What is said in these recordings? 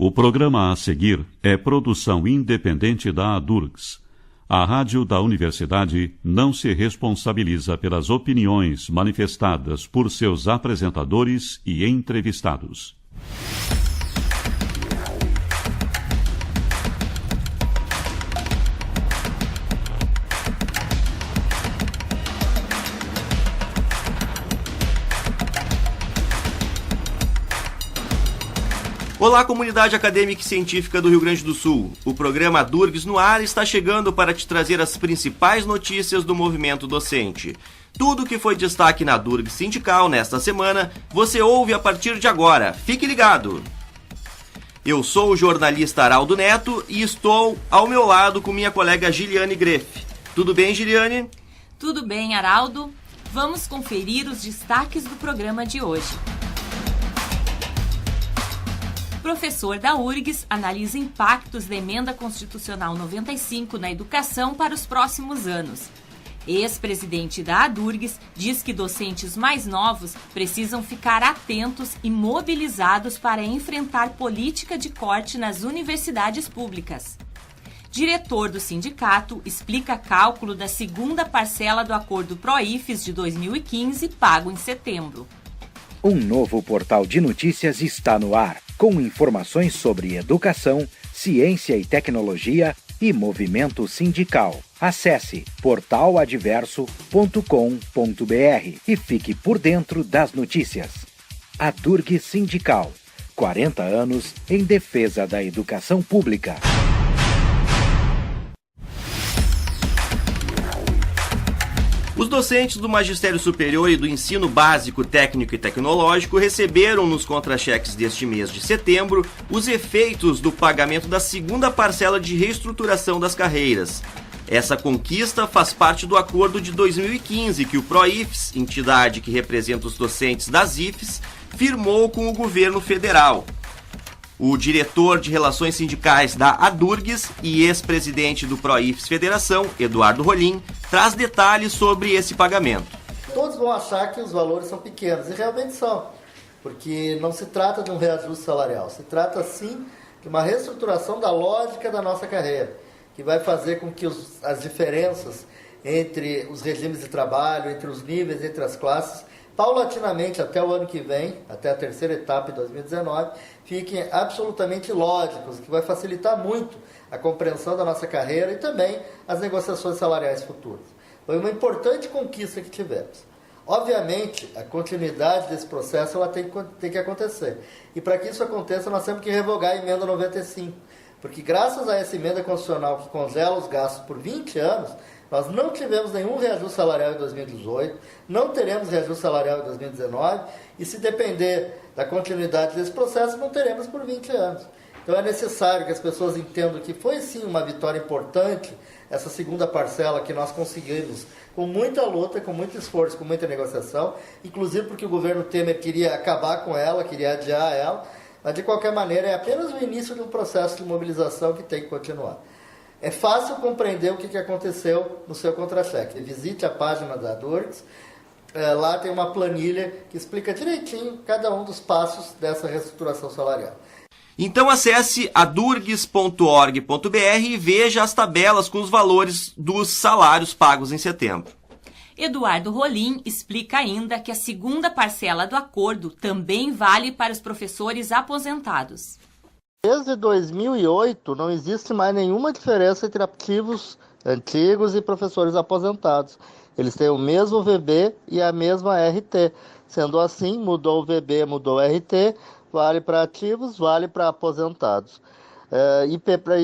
O programa a seguir é produção independente da ADURGS. A rádio da universidade não se responsabiliza pelas opiniões manifestadas por seus apresentadores e entrevistados. Olá, comunidade acadêmica e científica do Rio Grande do Sul. O programa ADURGS no ar está chegando para te trazer as principais notícias do movimento docente. Tudo que foi destaque na ADURGS sindical nesta semana, você ouve a partir de agora. Fique ligado! Eu sou o jornalista Araldo Neto e estou ao meu lado com minha colega Giliane Greff. Tudo bem, Giliane? Tudo bem, Araldo. Vamos conferir os destaques do programa de hoje. Professor da URGS analisa impactos da Emenda Constitucional 95 na educação para os próximos anos. Ex-presidente da ADURGS diz que docentes mais novos precisam ficar atentos e mobilizados para enfrentar política de corte nas universidades públicas. Diretor do sindicato explica cálculo da segunda parcela do acordo Pro-IFES de 2015 pago em setembro. Um novo portal de notícias está no ar, com informações sobre educação, ciência e tecnologia e movimento sindical. Acesse portaladverso.com.br e fique por dentro das notícias. ADURGS Sindical, 40 anos em defesa da educação pública. Os docentes do Magistério Superior e do Ensino Básico Técnico e Tecnológico receberam nos contra-cheques deste mês de setembro os efeitos do pagamento da segunda parcela de reestruturação das carreiras. Essa conquista faz parte do acordo de 2015 que o Pro-IFES, entidade que representa os docentes das IFES, firmou com o governo federal. O diretor de Relações Sindicais da ADURGS e ex-presidente do Pro-IFES Federação, Eduardo Rolim, traz detalhes sobre esse pagamento. Todos vão achar que os valores são pequenos, e realmente são, porque não se trata de um reajuste salarial, se trata sim de uma reestruturação da lógica da nossa carreira, que vai fazer com que as diferenças entre os regimes de trabalho, entre os níveis, entre as classes, paulatinamente até o ano que vem, até a terceira etapa em 2019, fiquem absolutamente lógicos, que vai facilitar muito a compreensão da nossa carreira e também as negociações salariais futuras. Foi uma importante conquista que tivemos. Obviamente, a continuidade desse processo ela tem que acontecer. E para que isso aconteça, nós temos que revogar a emenda 95. Porque graças a essa emenda constitucional que congela os gastos por 20 anos, nós não tivemos nenhum reajuste salarial em 2018, não teremos reajuste salarial em 2019, e se depender da continuidade desse processo, não teremos por 20 anos. Então é necessário que as pessoas entendam que foi sim uma vitória importante, essa segunda parcela que nós conseguimos com muita luta, com muito esforço, com muita negociação, inclusive porque o governo Temer queria acabar com ela, queria adiar ela, mas de qualquer maneira é apenas o início de um processo de mobilização que tem que continuar. É fácil compreender o que aconteceu no seu contra-cheque. Visite a página da ADURGS, lá tem uma planilha que explica direitinho cada um dos passos dessa reestruturação salarial. Então acesse adurgs.org.br e veja as tabelas com os valores dos salários pagos em setembro. Eduardo Rolim explica ainda que a segunda parcela do acordo também vale para os professores aposentados. Desde 2008 não existe mais nenhuma diferença entre ativos antigos e professores aposentados. Eles têm o mesmo VB e a mesma RT. Sendo assim, mudou o VB, mudou o RT, vale para ativos, vale para aposentados. E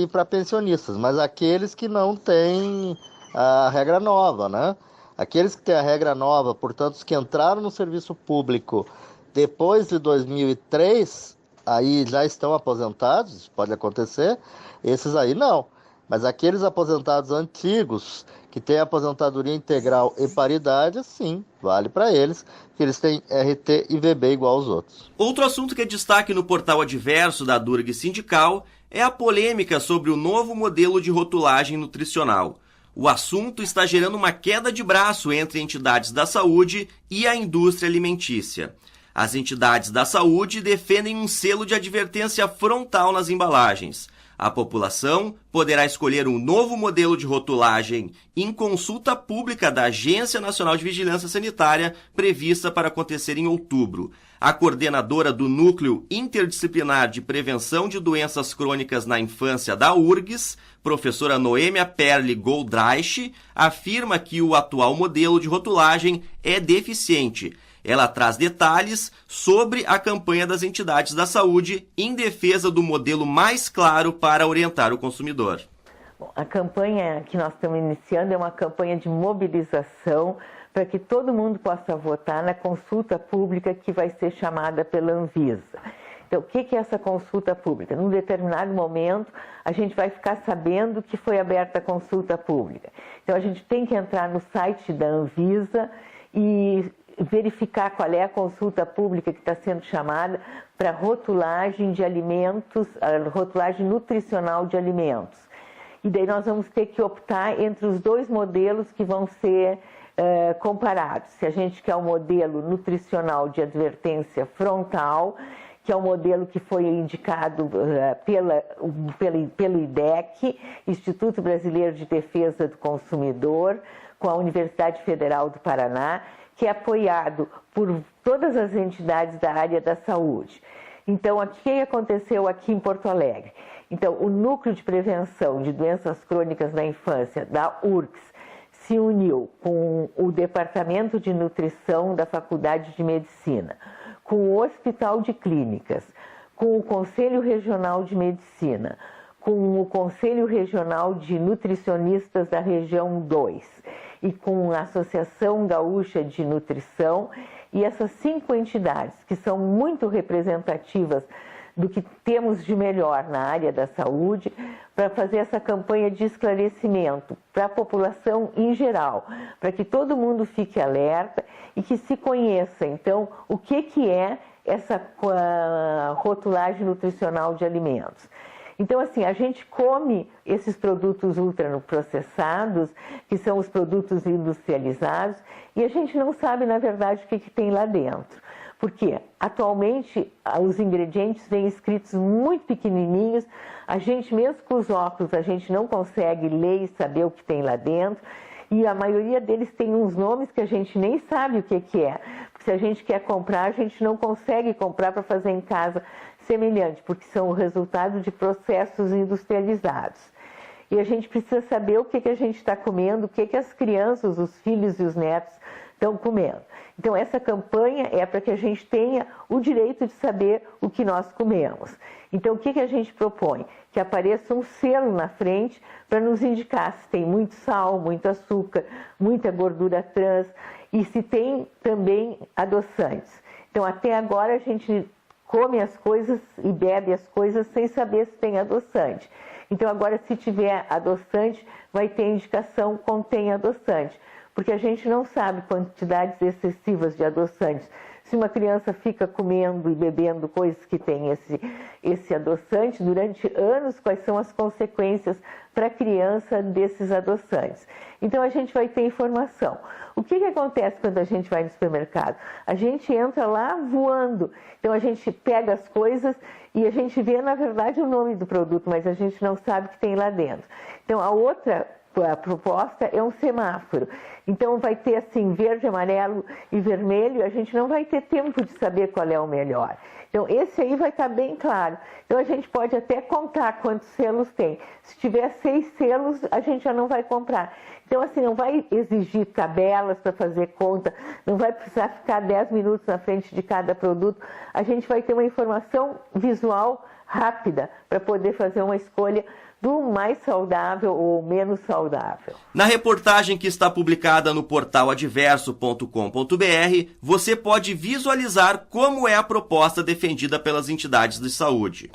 para pensionistas, mas aqueles que não têm a regra nova, né? Aqueles que têm a regra nova, portanto, os que entraram no serviço público depois de 2003, aí já estão aposentados, isso pode acontecer, esses aí não. Mas aqueles aposentados antigos, que têm aposentadoria integral e paridade, sim, vale para eles, que eles têm RT e VB igual aos outros. Outro assunto que é destaque no portal Adverso da ADURGS Sindical é a polêmica sobre o novo modelo de rotulagem nutricional. O assunto está gerando uma queda de braço entre entidades da saúde e a indústria alimentícia. As entidades da saúde defendem um selo de advertência frontal nas embalagens. A população poderá escolher um novo modelo de rotulagem em consulta pública da Agência Nacional de Vigilância Sanitária, prevista para acontecer em outubro. A coordenadora do Núcleo Interdisciplinar de Prevenção de Doenças Crônicas na Infância da URGS, professora Noêmia Perli Goldreich, afirma que o atual modelo de rotulagem é deficiente. Ela traz detalhes sobre a campanha das entidades da saúde em defesa do modelo mais claro para orientar o consumidor. Bom, a campanha que nós estamos iniciando é uma campanha de mobilização para que todo mundo possa votar na consulta pública que vai ser chamada pela Anvisa. Então, o que é essa consulta pública? Num determinado momento, a gente vai ficar sabendo que foi aberta a consulta pública. Então, a gente tem que entrar no site da Anvisa e verificar qual é a consulta pública que está sendo chamada para rotulagem de alimentos, a rotulagem nutricional de alimentos. E daí nós vamos ter que optar entre os dois modelos que vão ser comparados. Se a gente quer o modelo nutricional de frontal, que é o modelo que foi indicado pelo IDEC, Instituto Brasileiro de Defesa do Consumidor, com a Universidade Federal do Paraná, que é apoiado por todas as entidades da área da saúde. Então, o que aconteceu aqui em Porto Alegre? Então, o Núcleo de Prevenção de Doenças Crônicas na Infância, da URGS, se uniu com o Departamento de Nutrição da Faculdade de Medicina, com o Hospital de Clínicas, com o Conselho Regional de Medicina, com o Conselho Regional de Nutricionistas da Região 2 e com a Associação Gaúcha de Nutrição, e essas 5 entidades, que são muito representativas do que temos de melhor na área da saúde, para fazer essa campanha de esclarecimento para a população em geral, para que todo mundo fique alerta e que se conheça, então, o que é essa rotulagem nutricional de alimentos. Então, assim, a gente come esses produtos ultraprocessados, que são os produtos industrializados, e a gente não sabe, na verdade, o que tem lá dentro. Porque, atualmente, os ingredientes vêm escritos muito pequenininhos, a gente, mesmo com os óculos, a gente não consegue ler e saber o que tem lá dentro, e a maioria deles tem uns nomes que a gente nem sabe o que é. Porque se a gente quer comprar, a gente não consegue comprar para fazer em casa semelhante, porque são o resultado de processos industrializados. E a gente precisa saber o que a gente está comendo, o que as crianças, os filhos e os netos estão comendo. Então, essa campanha é para que a gente tenha o direito de saber o que nós comemos. Então, o que a gente propõe? Que apareça um selo na frente para nos indicar se tem muito sal, muito açúcar, muita gordura trans e se tem também adoçantes. Então, até agora a gente come as coisas e bebe as coisas sem saber se tem adoçante. Então, agora, se tiver adoçante, vai ter indicação contém adoçante, porque a gente não sabe quantidades excessivas de adoçantes. Se uma criança fica comendo e bebendo coisas que têm esse adoçante durante anos, quais são as consequências para a criança desses adoçantes? Então, a gente vai ter informação. O que acontece quando a gente vai no supermercado? A gente entra lá voando. Então, a gente pega as coisas e a gente vê, na verdade, o nome do produto, mas a gente não sabe o que tem lá dentro. Então, a proposta é um semáforo. Então, vai ter assim, verde, amarelo e vermelho, a gente não vai ter tempo de saber qual é o melhor. Então, esse aí vai estar bem claro. Então, a gente pode até contar quantos selos tem. Se tiver 6 selos, a gente já não vai comprar. Então, assim, não vai exigir tabelas para fazer conta, não vai precisar ficar 10 minutos na frente de cada produto. A gente vai ter uma informação visual rápida para poder fazer uma escolha do mais saudável ou menos saudável. Na reportagem que está publicada no portal adverso.com.br, você pode visualizar como é a proposta defendida pelas entidades de saúde.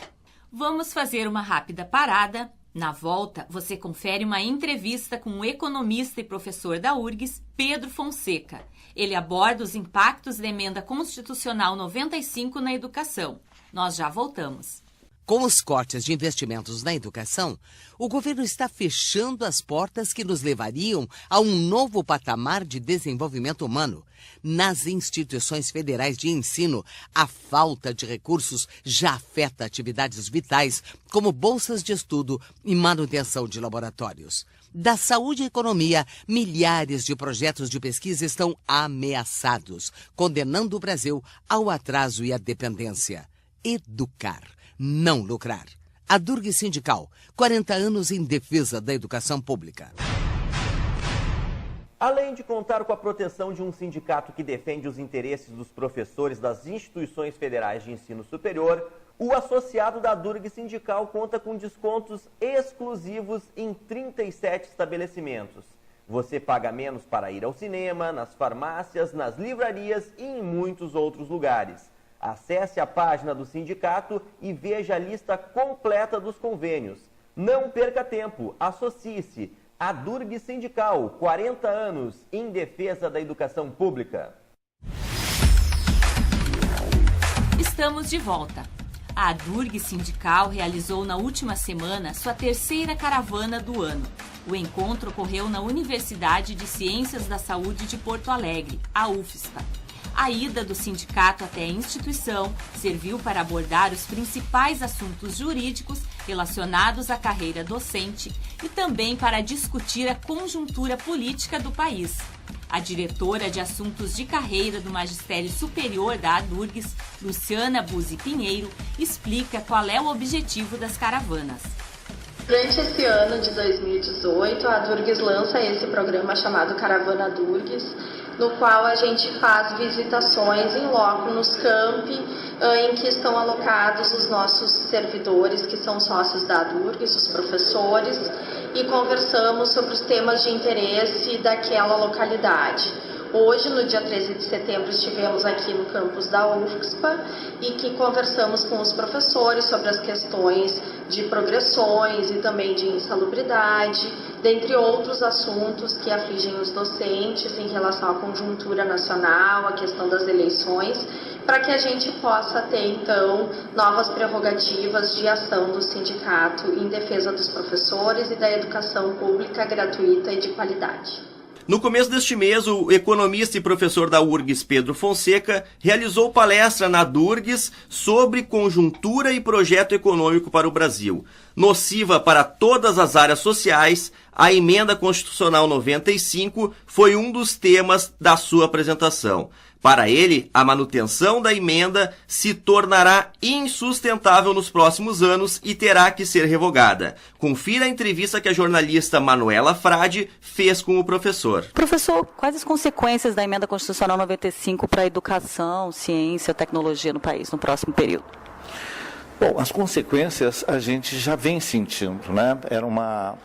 Vamos fazer uma rápida parada. Na volta, você confere uma entrevista com o economista e professor da URGS, Pedro Fonseca. Ele aborda os impactos da Emenda Constitucional 95 na educação. Nós já voltamos. Com os cortes de investimentos na educação, o governo está fechando as portas que nos levariam a um novo patamar de desenvolvimento humano. Nas instituições federais de ensino, a falta de recursos já afeta atividades vitais, como bolsas de estudo e manutenção de laboratórios. Da saúde e economia, milhares de projetos de pesquisa estão ameaçados, condenando o Brasil ao atraso e à dependência. Educar, não lucrar. A Durg Sindical, 40 anos em defesa da educação pública. Além de contar com a proteção de um sindicato que defende os interesses dos professores das instituições federais de ensino superior, o associado da Durg Sindical conta com descontos exclusivos em 37 estabelecimentos. Você paga menos para ir ao cinema, nas farmácias, nas livrarias e em muitos outros lugares. Acesse a página do sindicato e veja a lista completa dos convênios. Não perca tempo, associe-se. A Durg Sindical, 40 anos em defesa da educação pública. Estamos de volta. A Durg Sindical realizou na última semana sua terceira caravana do ano. O encontro ocorreu na Universidade de Ciências da Saúde de Porto Alegre, a UFSPA. A ida do sindicato até a instituição serviu para abordar os principais assuntos jurídicos relacionados à carreira docente e também para discutir a conjuntura política do país. A diretora de Assuntos de Carreira do Magistério Superior da ADURGS, Luciana Buzi Pinheiro, explica qual é o objetivo das caravanas. Durante esse ano de 2018, a ADURGS lança esse programa chamado Caravana ADURGS, no qual a gente faz visitações em loco nos campi em que estão alocados os nossos servidores, que são sócios da ADURGS, os professores, e conversamos sobre os temas de interesse daquela localidade. Hoje, no dia 13 de setembro, estivemos aqui no campus da UFSPA e que conversamos com os professores sobre as questões de progressões e também de insalubridade, dentre outros assuntos que afligem os docentes em relação à conjuntura nacional, a questão das eleições, para que a gente possa ter, então, novas prerrogativas de ação do sindicato em defesa dos professores e da educação pública gratuita e de qualidade. No começo deste mês, o economista e professor da URGS, Pedro Fonseca, realizou palestra na DURGS sobre conjuntura e projeto econômico para o Brasil. Nociva para todas as áreas sociais, a Emenda Constitucional 95 foi um dos temas da sua apresentação. Para ele, a manutenção da emenda se tornará insustentável nos próximos anos e terá que ser revogada. Confira a entrevista que a jornalista Manuela Frade fez com o professor. Professor, quais as consequências da Emenda Constitucional 95 para a educação, ciência, tecnologia no país no próximo período? Bom, as consequências a gente já vem sentindo, né? Era uma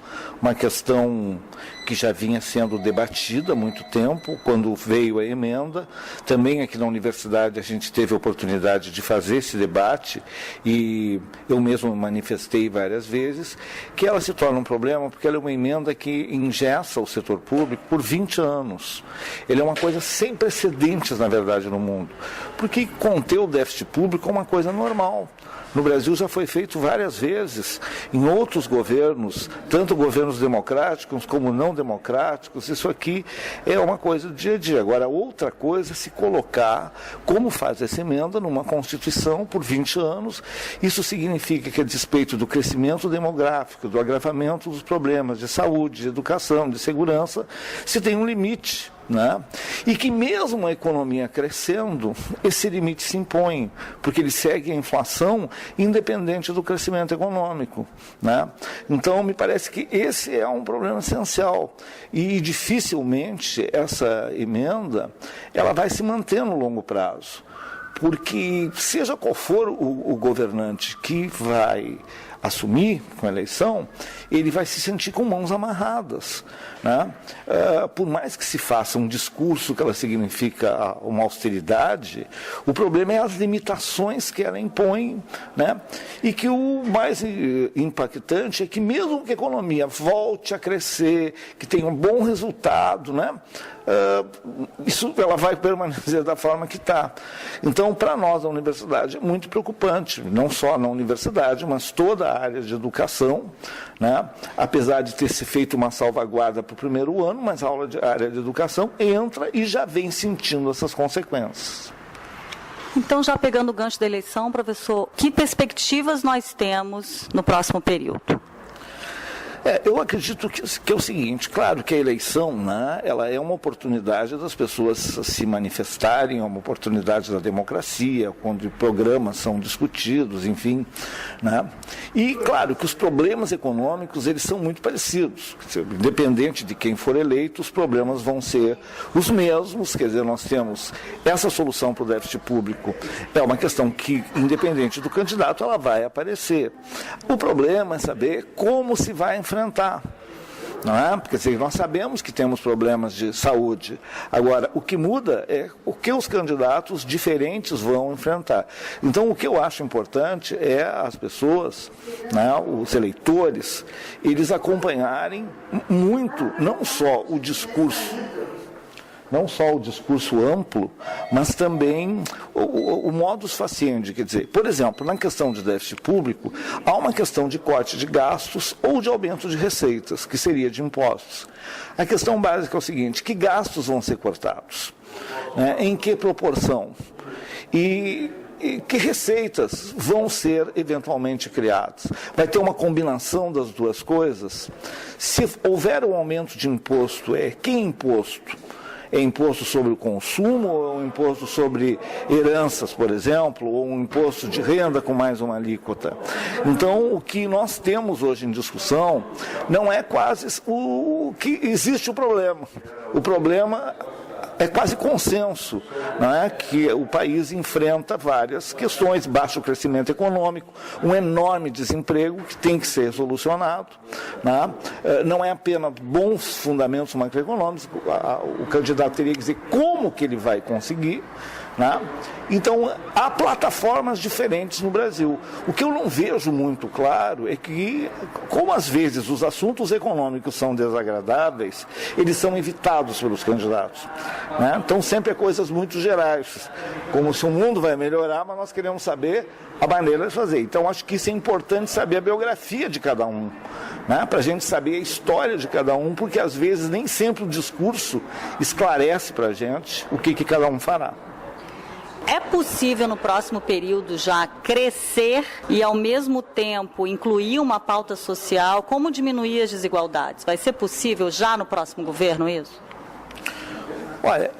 questão que já vinha sendo debatida há muito tempo, quando veio a emenda. Também aqui na universidade a gente teve a oportunidade de fazer esse debate e eu mesmo manifestei várias vezes que ela se torna um problema porque ela é uma emenda que engessa o setor público por 20 anos. Ele é uma coisa sem precedentes, na verdade, no mundo, porque conter o déficit público é uma coisa normal. No Brasil já foi feito várias vezes, em outros governos, tanto governos democráticos como não democráticos. Isso aqui é uma coisa do dia a dia. Agora, outra coisa é se colocar, como faz essa emenda, numa Constituição por 20 anos. Isso significa que, a despeito do crescimento demográfico, do agravamento dos problemas de saúde, de educação, de segurança, se tem um limite. Né? E que mesmo a economia crescendo, esse limite se impõe, porque ele segue a inflação independente do crescimento econômico. Né? Então, me parece que esse é um problema essencial. E dificilmente essa emenda ela vai se manter no longo prazo. Porque, seja qual for o governante que vai assumir com a eleição, ele vai se sentir com mãos amarradas. Né? Por mais que se faça um discurso que ela significa uma austeridade, o problema é as limitações que ela impõe, né? E que o mais impactante é que mesmo que a economia volte a crescer, que tenha um bom resultado, né? Isso ela vai permanecer da forma que está. Então, Então, para nós, a universidade é muito preocupante, não só na universidade, mas toda a área de educação, né? Apesar de ter se feito uma salvaguarda para o primeiro ano, mas a área de educação entra e já vem sentindo essas consequências. Então, já pegando o gancho da eleição, professor, que perspectivas nós temos no próximo período? Eu acredito que é o seguinte, claro que a eleição, né, ela é uma oportunidade das pessoas se manifestarem, é uma oportunidade da democracia, onde programas são discutidos, enfim, né? E claro que os problemas econômicos, eles são muito parecidos, independente de quem for eleito, os problemas vão ser os mesmos, quer dizer, nós temos essa solução para o déficit público, é uma questão que, independente do candidato, ela vai aparecer. O problema é saber como se vai enfrentar, não é? Porque nós sabemos que temos problemas de saúde. Agora, o que muda é o que os candidatos diferentes vão enfrentar. Então, o que eu acho importante é as pessoas, né, os eleitores, eles acompanharem muito, não só o discurso amplo, mas também o modus faciente, quer dizer, por exemplo, na questão de déficit público, há uma questão de corte de gastos ou de aumento de receitas, que seria de impostos. A questão básica é o seguinte, que gastos vão ser cortados? Né? Em que proporção? E que receitas vão ser eventualmente criadas? Vai ter uma combinação das duas coisas? Se houver um aumento de imposto, que imposto? É imposto sobre o consumo, ou é um imposto sobre heranças, por exemplo, ou um imposto de renda com mais uma alíquota? Então, o que nós temos hoje em discussão não é quase o que existe o problema. O problema é quase consenso, não é? Que o país enfrenta várias questões, baixo crescimento econômico, um enorme desemprego que tem que ser solucionado, né? Não é apenas bons fundamentos macroeconômicos, o candidato teria que dizer como que ele vai conseguir, né? Então, há plataformas diferentes no Brasil. O que eu não vejo muito claro é que, como às vezes os assuntos econômicos são desagradáveis, eles são evitados pelos candidatos, né? Então, sempre é coisas muito gerais, como se o mundo vai melhorar, mas nós queremos saber a maneira de fazer. Então, acho que isso é importante saber a biografia de cada um, né? Para a gente saber a história de cada um, porque às vezes nem sempre o discurso esclarece para a gente o que cada um fará. É possível no próximo período já crescer e ao mesmo tempo incluir uma pauta social? Como diminuir as desigualdades? Vai ser possível já no próximo governo isso? Olha,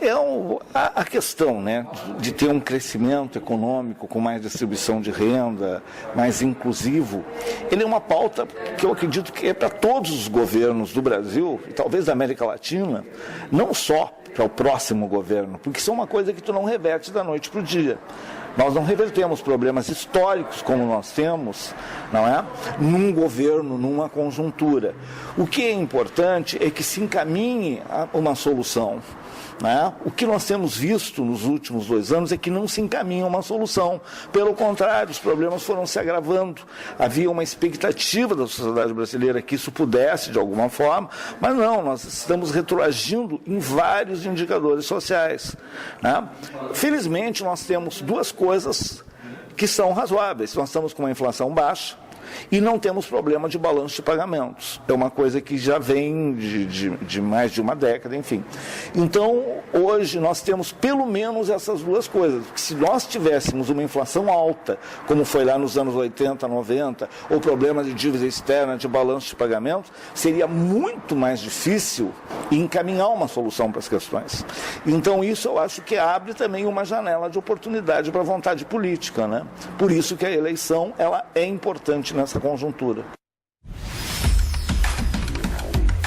a questão, né, de ter um crescimento econômico com mais distribuição de renda, mais inclusivo, ele é uma pauta que eu acredito que é para todos os governos do Brasil e talvez da América Latina, não só para o próximo governo, porque isso é uma coisa que tu não reverte da noite para o dia. Nós não revertemos problemas históricos como nós temos, não é? Num governo, numa conjuntura. O que é importante é que se encaminhe a uma solução, né? O que nós temos visto nos últimos 2 anos é que não se encaminha uma solução. Pelo contrário, os problemas foram se agravando. Havia uma expectativa da sociedade brasileira que isso pudesse, de alguma forma, mas não, nós estamos retroagindo em vários indicadores sociais, né? Felizmente, nós temos 2 coisas que são razoáveis. Nós estamos com uma inflação baixa e não temos problema de balanço de pagamentos. É uma coisa que já vem de mais de uma década, enfim. Então, hoje nós temos pelo menos essas 2 coisas. Se nós tivéssemos uma inflação alta, como foi lá nos anos 80, 90, ou problema de dívida externa, de balanço de pagamentos, seria muito mais difícil encaminhar uma solução para as questões. Então, isso eu acho que abre também uma janela de oportunidade para a vontade política, né? Por isso que a eleição ela é importante nessa conjuntura.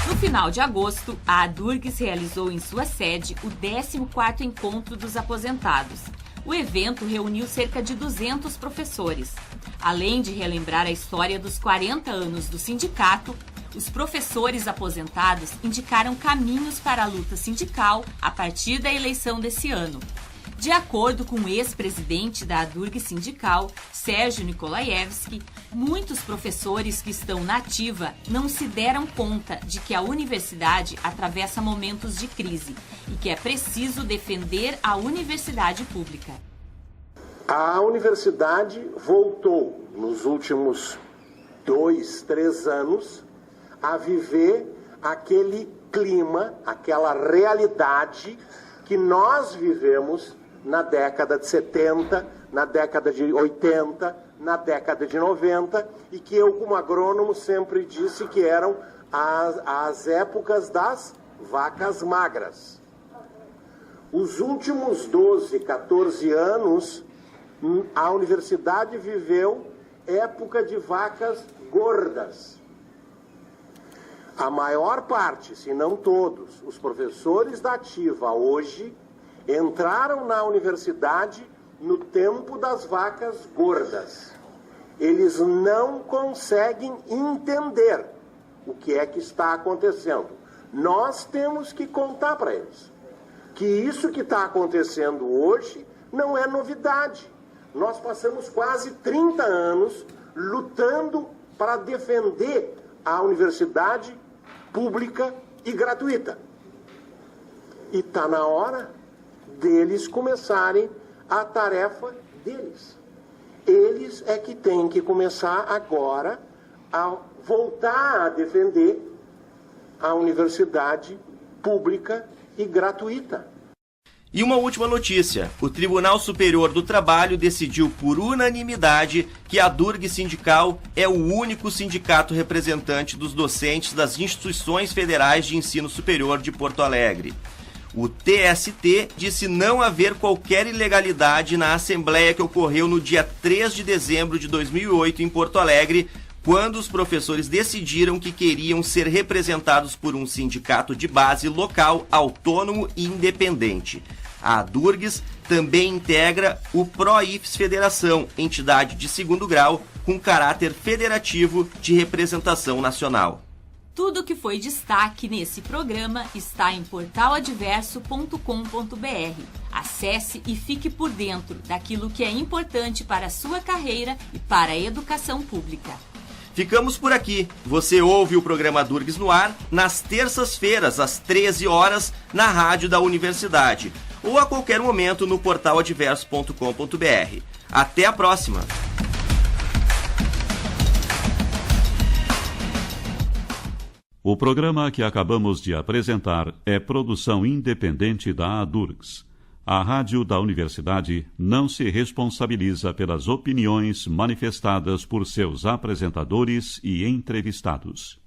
No final de agosto, a Adurgs realizou em sua sede o 14º Encontro dos Aposentados. O evento reuniu cerca de 200 professores. Além de relembrar a história dos 40 anos do sindicato, os professores aposentados indicaram caminhos para a luta sindical a partir da eleição desse ano. De acordo com o ex-presidente da Adurgs Sindical, Sérgio Nikolaevski, muitos professores que estão na ativa não se deram conta de que a universidade atravessa momentos de crise e que é preciso defender a universidade pública. A universidade voltou, nos últimos 2, 3 anos, a viver aquele clima, aquela realidade que nós vivemos na década de 70, na década de 80, na década de 90, e que eu, como agrônomo, sempre disse que eram as épocas das vacas magras. Os últimos 12, 14 anos, a universidade viveu época de vacas gordas. A maior parte, se não todos, os professores da ativa hoje entraram na universidade no tempo das vacas gordas. Eles não conseguem entender o que é que está acontecendo. Nós temos que contar para eles que isso que está acontecendo hoje não é novidade. Nós passamos quase 30 anos lutando para defender a universidade pública e gratuita. E está na hora deles começarem a tarefa deles. Eles é que têm que começar agora a voltar a defender a universidade pública e gratuita. E uma última notícia. O Tribunal Superior do Trabalho decidiu por unanimidade que a Durgs Sindical é o único sindicato representante dos docentes das instituições federais de ensino superior de Porto Alegre. O TST disse não haver qualquer ilegalidade na assembleia que ocorreu no dia 3 de dezembro de 2008 em Porto Alegre, quando os professores decidiram que queriam ser representados por um sindicato de base local, autônomo e independente. A Durgs também integra o PROIFES Federação, entidade de segundo grau com caráter federativo de representação nacional. Tudo que foi destaque nesse programa está em portaladverso.com.br. Acesse e fique por dentro daquilo que é importante para a sua carreira e para a educação pública. Ficamos por aqui. Você ouve o programa Durgs no ar nas terças-feiras, às 13 horas, na rádio da universidade, ou a qualquer momento no portaladverso.com.br. Até a próxima! O programa que acabamos de apresentar é produção independente da Adurgs. A rádio da universidade não se responsabiliza pelas opiniões manifestadas por seus apresentadores e entrevistados.